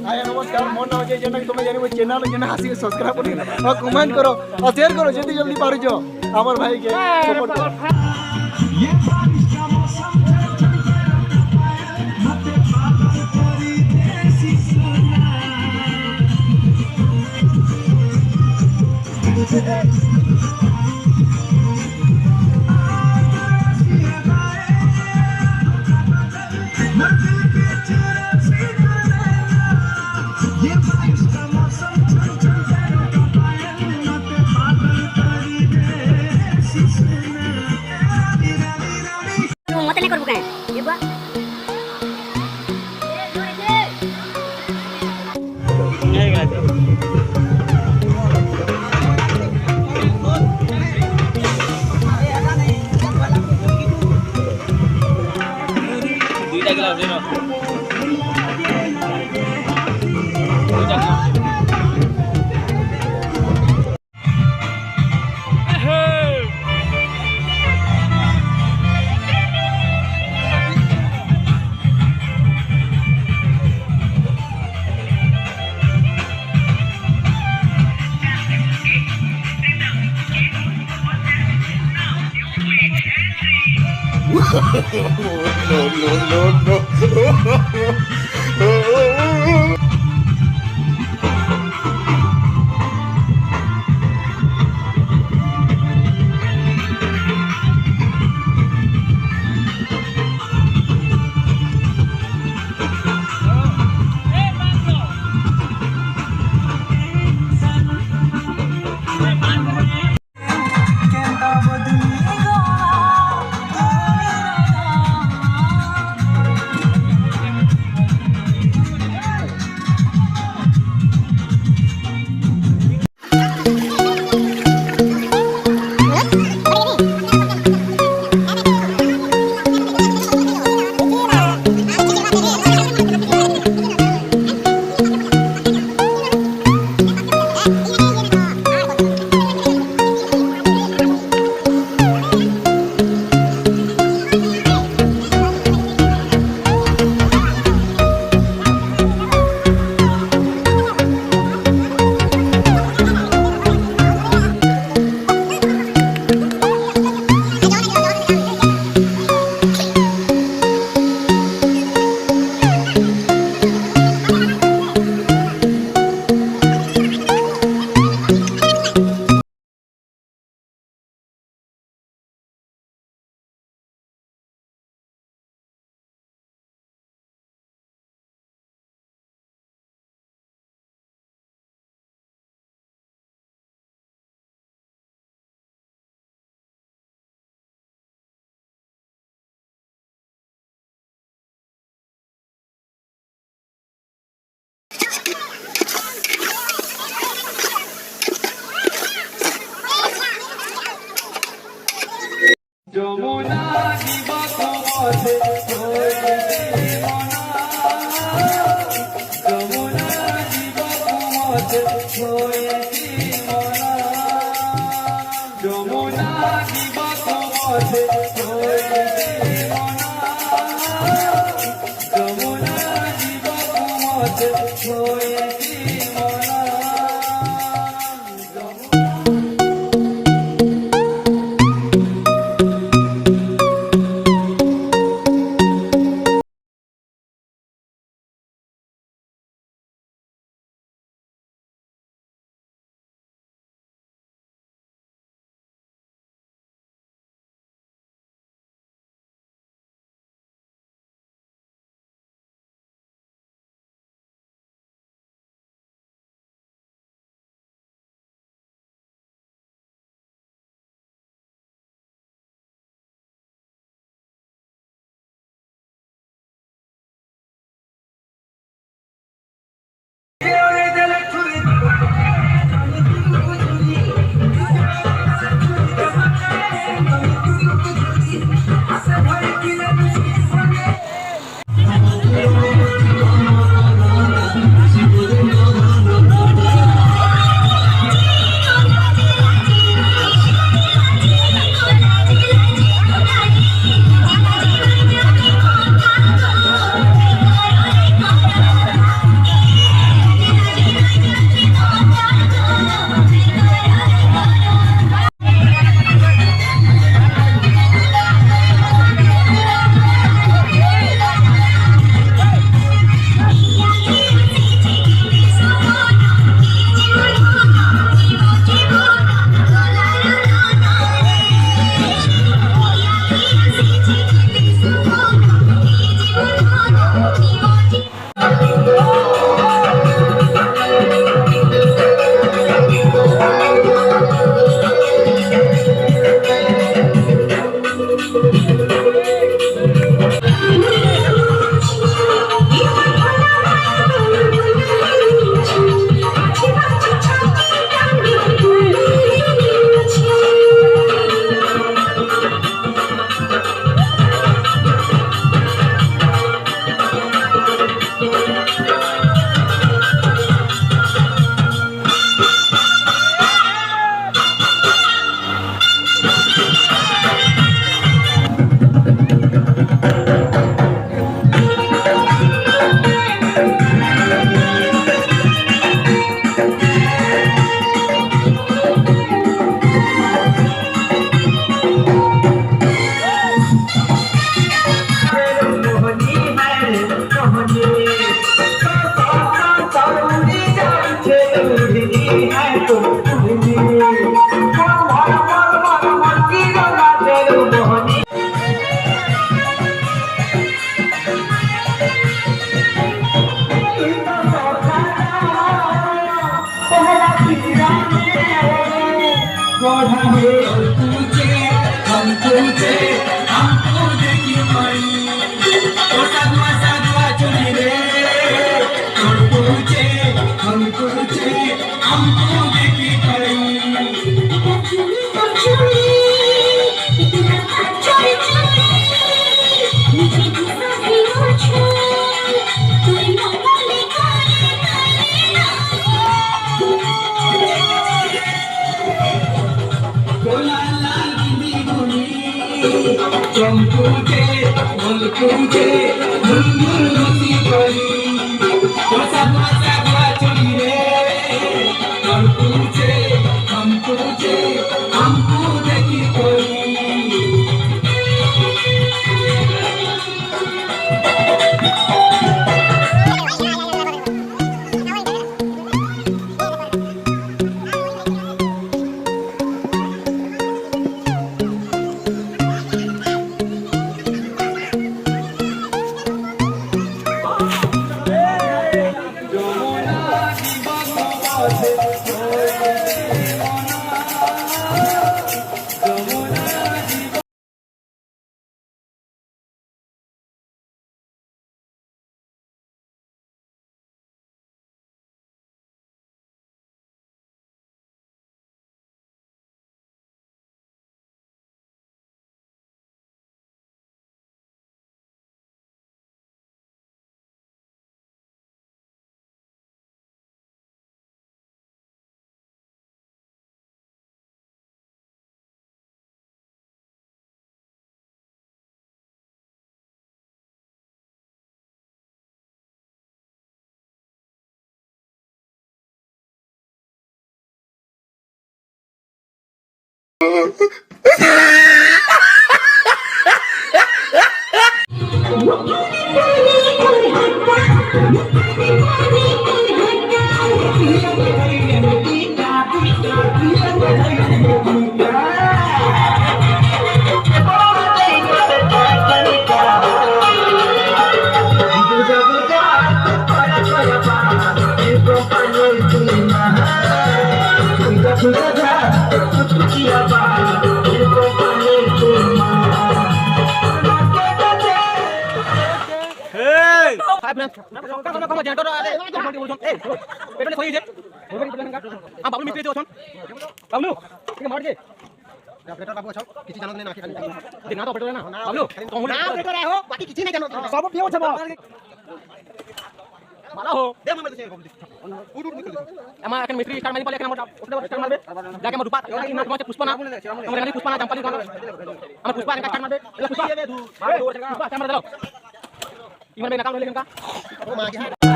हाय नमस्कार मोर नाम अजय जेना तुम जानी चैनल जेना हासी सब्सक्राइब कर और कमेंट करो और शेयर करो जल्दी जल्दी पारुजो हमर भाई के सपोर्ट करो। मत नहीं करबो काहे ये बा दुईटा गिलास दिनु যমুনা দিবস মধ্যে যমুনা দিবস মধ্যে যমুনা দিবস মধ্যে যমুনা দিবস মধ্যে बढ़ावे हम पूछे हमको देखी पड़ी ओ साधुआ साधुआ चुनी रे हम पूछे हमको देखी पड़ी चमकुचे मुलकुचे मुलमुल होती पड़ी तो साधुआ साधुआ चुनी रे हम पूछे हमको देखी पड़ी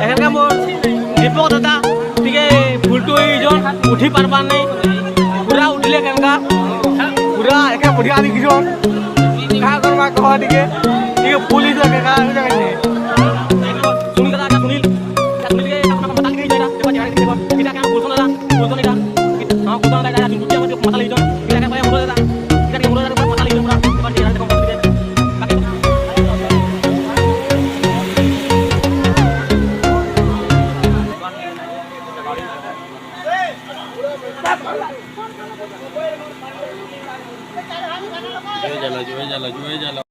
এখানকার মোর দীপক দাদা টিকে ফুলটো এইজন উঠি পারবার নাই পুরা উঠিলে কেনকা পুরা একে বঢ়িয়া দেখিছন কাহা করবা কহ টিকে টিকে পুলিশ কাহা জানে সুনীল দাদা এটা সুনীল কে আপনার মাথা লিয়ে যাইরা দেবা জানি দেবা এটা কেন বলছো না বলছো না এটা হ্যাঁ বলছো না এটা দুটি আমাদের মাথা লিয়ে যান এটা কেন বলে দাদা এটা কি বলে দাদা মাথা লিয়ে আমরা এবার এটা দেখো जुए जाला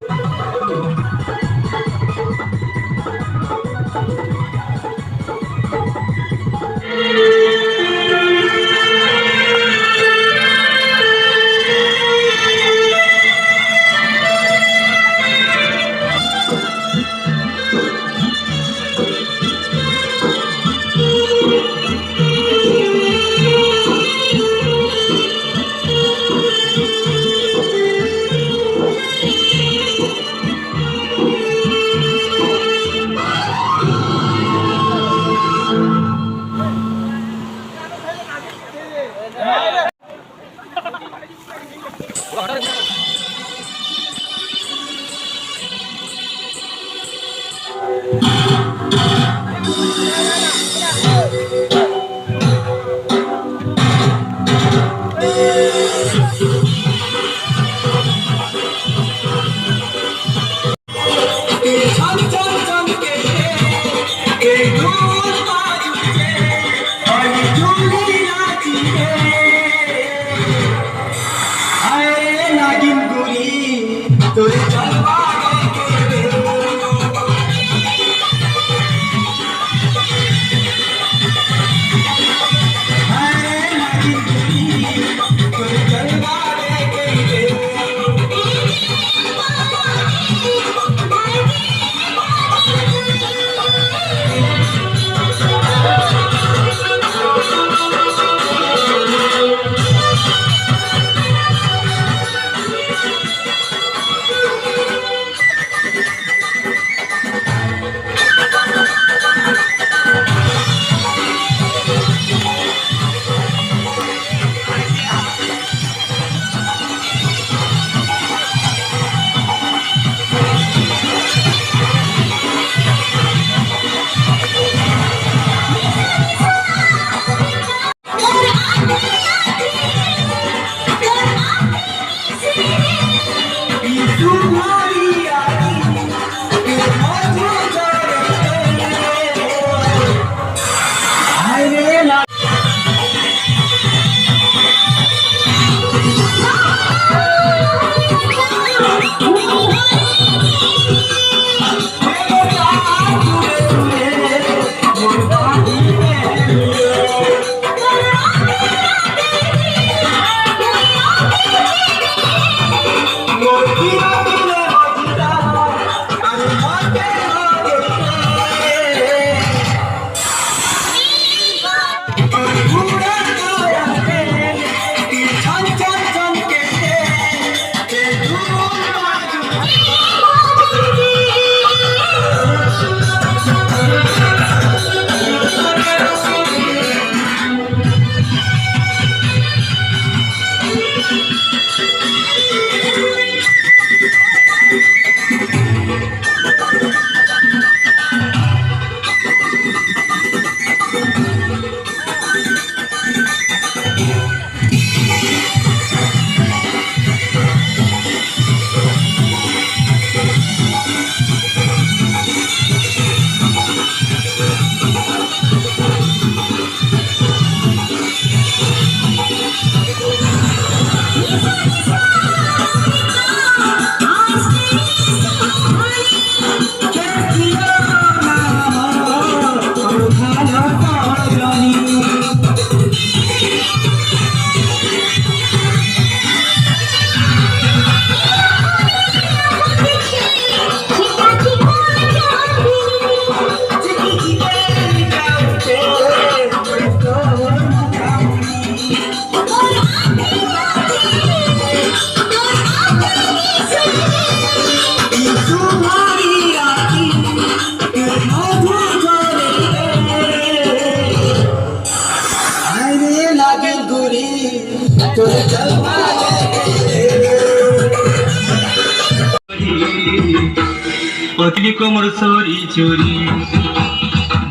पतली कोमर सोरी चोरी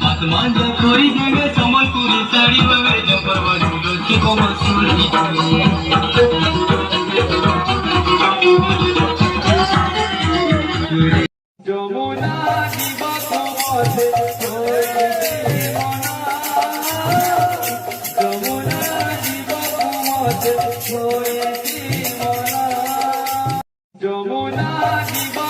बात मान जा कोई देंगे संबलपुरी साड़ी वगैरह जबर बजूलो की कोमर सोरी चोरी जमुना जीवा कोमर जमुना जीवा कोमर जमुना जीवा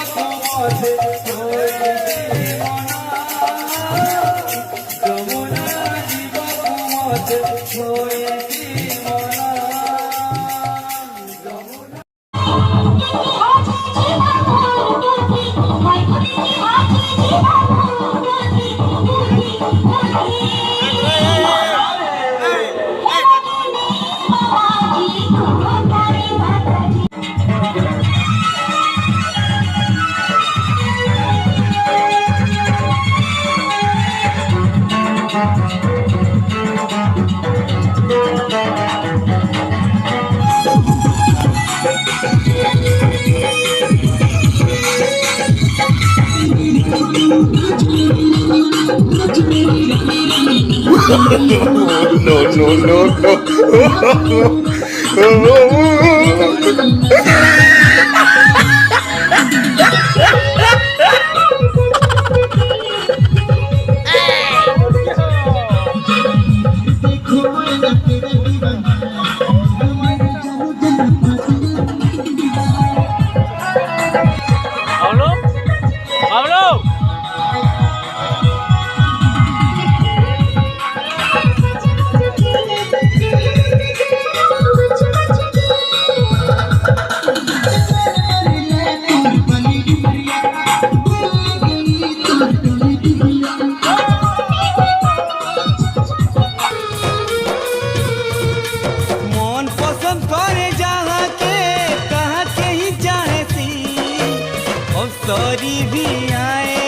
सॉरी भी आए